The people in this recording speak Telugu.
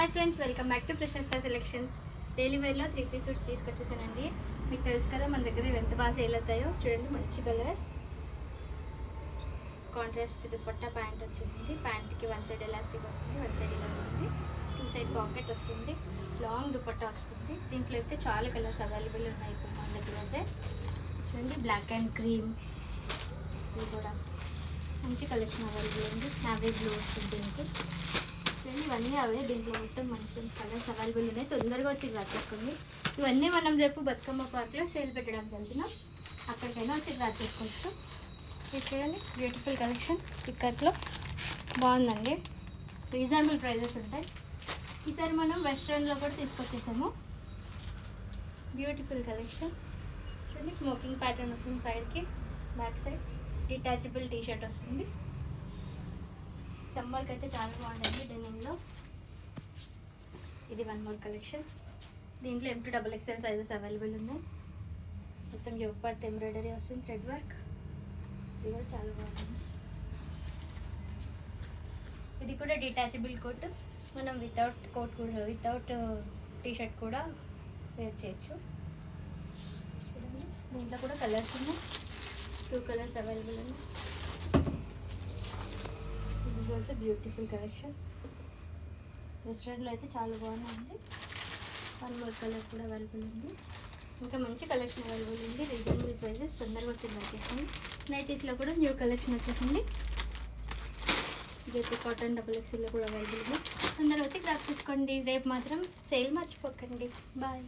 Hi friends, welcome back to Prashastha selections. Daily వేర్లో 3-piece సూట్స్ తీసుకొచ్చేసానండి. మీకు తెలుసు కదా మన దగ్గర ఎంత బాగా సేల్ అవుతాయో. చూడండి, మంచి కలర్స్, కాంట్రాస్ట్ దుపట్టా, ప్యాంట్ వచ్చేసింది. ప్యాంట్కి వన్ సైడ్ ఎలాస్టిక్ వస్తుంది, వన్ సైడ్ ఇలా వస్తుంది, టూ సైడ్ పాకెట్ వస్తుంది, లాంగ్ దుపట్టా వస్తుంది. దీంట్లో అయితే చాలా కలర్స్ అవైలబుల్ ఉన్నాయి ఇప్పుడు మన దగ్గర అయితే. చూడండి, బ్లాక్ అండ్ క్రీమ్, ఇది కూడా మంచి కలెక్షన్ అవైలబుల్ ఉంది. నావీ బ్లూ వస్తుంది దీనికి. చూడండి, ఇవన్నీ అవే. దీంట్లో మొత్తం మంచి మంచి కలర్స్ అవైలబుల్ ఉన్నాయి. తొందరగా వచ్చి డ్రా చేసుకోండి. ఇవన్నీ మనం రేపు బతుకమ్మ పార్క్లో సేల్ పెట్టడానికి వెళ్తున్నాం. అక్కడికైనా వచ్చి డ్రా చేసుకోవచ్చు. ఇది చూడండి, బ్యూటిఫుల్ కలెక్షన్. పిక్కట్లో బాగుందండి, రీజనబుల్ ప్రైజెస్ ఉంటాయి. ఈసారి మనం వెస్ట్రన్లో కూడా తీసుకొచ్చేసాము. Beautiful collection. చూడండి, స్మోకింగ్ ప్యాటర్న్ వస్తుంది సైడ్కి, బ్యాక్ సైడ్ డిటాచబుల్ టీషర్ట్ వస్తుంది. సమ్మర్కి అయితే చాలా బాగుంటుంది డెనిమ్లో. ఇది వన్ మోర్ కలెక్షన్. దీంట్లో M2XXL సైజెస్ అవైలబుల్ ఉన్నాయి. మొత్తం యోగ్ పార్ట్ ఎంబ్రాయిడరీ వస్తుంది, థ్రెడ్ వర్క్. ఇది కూడా చాలా బాగుంటుంది. ఇది కూడా డిటాచబుల్ కోట్. మనం వితౌట్ కోట్ కూడా, వితౌట్ టీషర్ట్ కూడా వేర్ చేయొచ్చు. చూడండి, దీంట్లో కూడా కలర్స్ ఉన్నాయి. 2 కలర్స్ అవైలబుల్ ఉన్నాయి. This is also beautiful collection. రెస్టారెంట్లో అయితే చాలా బాగుంది. వన్ మోర్ కలర్ కూడా అవైలబుల్ ఉంది. ఇంకా మంచి కలెక్షన్ అవైలబుల్ ఉంది. Reasonable prices. తొందరగా వచ్చి వచ్చేసింది. నైటీస్లో కూడా న్యూ కలెక్షన్ వచ్చేసింది. జేపీ కాటన్ XXL కూడా అవైలబుల్ ఉంది. తొందరగా వచ్చి గ్రాప్ చేసుకోండి. రేపు మాత్రం సేల్ మర్చిపోకండి. బాయ్.